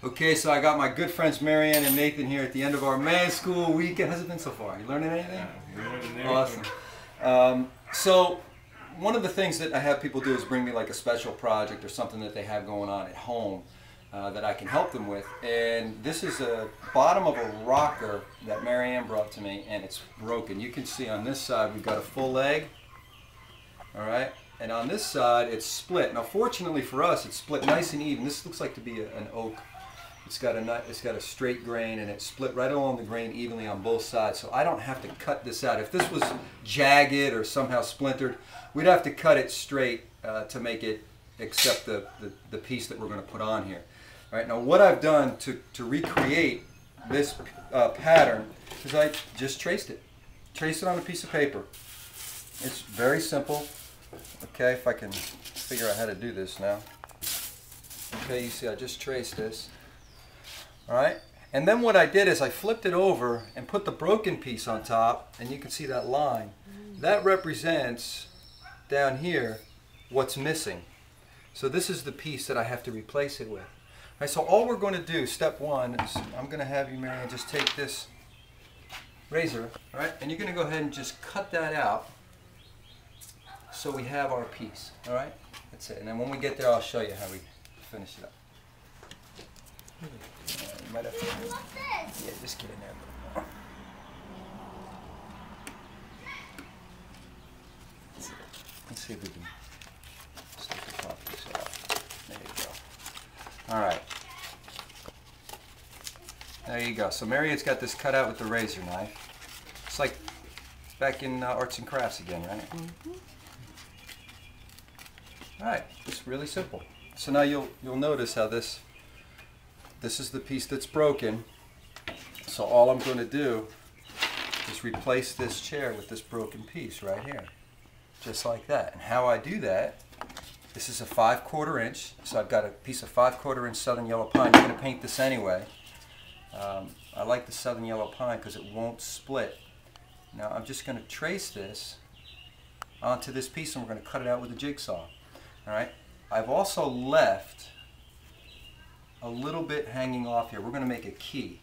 Okay, so I got my good friends Marianne and Nathan here at the end of our man school weekend. How's it been so far? You learning anything? Yeah, awesome. So one of the things that I have people do is bring me like a special project or something that they have going on at home that I can help them with. And this is a bottom of a rocker that Marianne brought to me, and it's broken. You can see on this side we've got a full leg. All right. And on this side it's split. Now fortunately for us it's split nice and even. This looks like to be an oak. It's got a straight grain and it's split right along the grain evenly on both sides, so I don't have to cut this out. If this was jagged or somehow splintered, we'd have to cut it straight to make it accept the piece that we're going to put on here. All right, now what I've done to recreate this pattern is I just traced it. Traced it on a piece of paper. It's very simple. Okay, if I can figure out how to do this now. Okay, you see I just traced this. Alright, and then what I did is I flipped it over and put the broken piece on top, and you can see that line. That represents down here what's missing. So this is the piece that I have to replace it with. Alright, so all we're going to do, step one, is I'm going to have you, Marianne, just take this razor, alright, and you're going to go ahead and just cut that out so we have our piece. Alright, that's it. And then when we get there, I'll show you how we finish it up. You might have to, yeah, just get in there a little more. Let's see if we can stick the top piece out. There you go. Alright. There you go. So Marianne's got this cut out with the razor knife. It's like back in arts and crafts again, right? Mm-hmm. Alright, it's really simple. So now you'll notice how this is the piece that's broken. So all I'm going to do is replace this chair with this broken piece right here. Just like that. And how I do that, this is a 5/4 inch. So I've got a piece of 5/4 inch southern yellow pine. You're going to paint this anyway. I like the southern yellow pine because it won't split. Now I'm just going to trace this onto this piece and we're going to cut it out with a jigsaw. Alright. I've also left a little bit hanging off here. We're going to make a key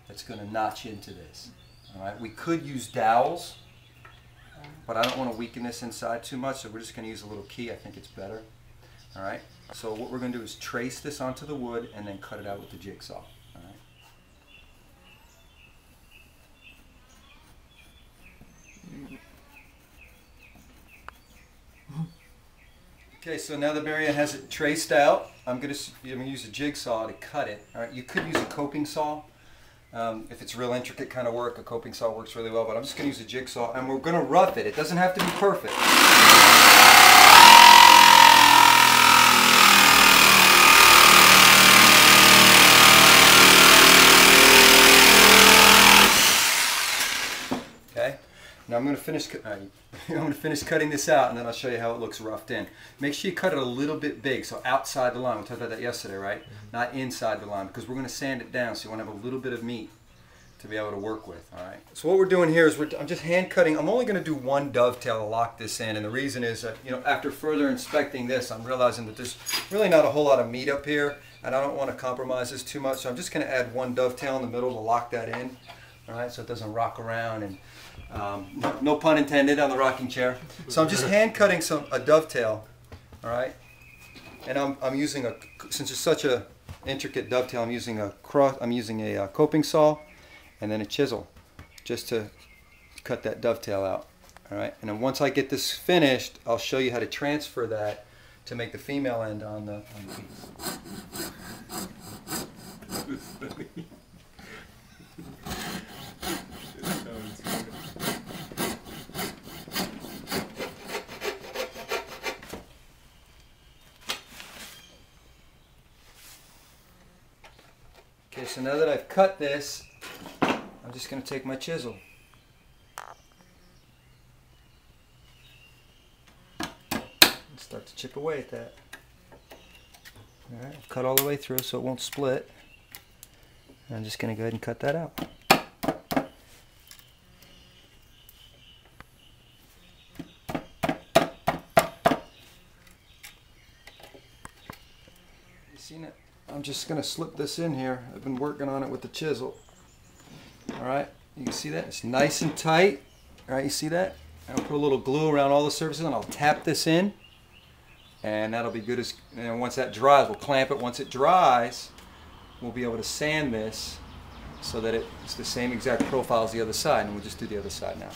that's going to notch into this. All right. We could use dowels, but I don't want to weaken this inside too much, so we're just going to use a little key. I think it's better. All right. So what we're going to do is trace this onto the wood and then cut it out with the jigsaw. All right. Okay, so now that Marianne has it traced out, I'm going to use a jigsaw to cut it. All right, you could use a coping saw. If it's real intricate kind of work, a coping saw works really well, but I'm just going to use a jigsaw, and we're going to rough it. It doesn't have to be perfect. Okay, now I'm going to finish cutting this out, and then I'll show you how it looks roughed in. Make sure you cut it a little bit big, so outside the line. We talked about that yesterday, right? Mm-hmm. Not inside the line, because we're going to sand it down, so you want to have a little bit of meat to be able to work with. All right. So what we're doing here is I'm just hand cutting. I'm only going to do one dovetail to lock this in, and the reason is that after further inspecting this, I'm realizing that there's really not a whole lot of meat up here, and I don't want to compromise this too much. So I'm just going to add one dovetail in the middle to lock that in. All right, so it doesn't rock around, and no pun intended on the rocking chair. So I'm just hand cutting a dovetail, all right, and I'm using since it's such a intricate dovetail, I'm using a coping saw and then a chisel just to cut that dovetail out, all right. And then once I get this finished, I'll show you how to transfer that to make the female end on the piece. Okay, so now that I've cut this, I'm just going to take my chisel. And start to chip away at that. Alright, cut all the way through so it won't split. And I'm just going to go ahead and cut that out. You seen it? I'm just going to slip this in here. I've been working on it with the chisel. All right, you can see that? It's nice and tight. All right, you see that? I'll put a little glue around all the surfaces and I'll tap this in. And that'll be good. And once that dries, we'll clamp it. Once it dries, we'll be able to sand this so that it's the same exact profile as the other side. And we'll just do the other side now.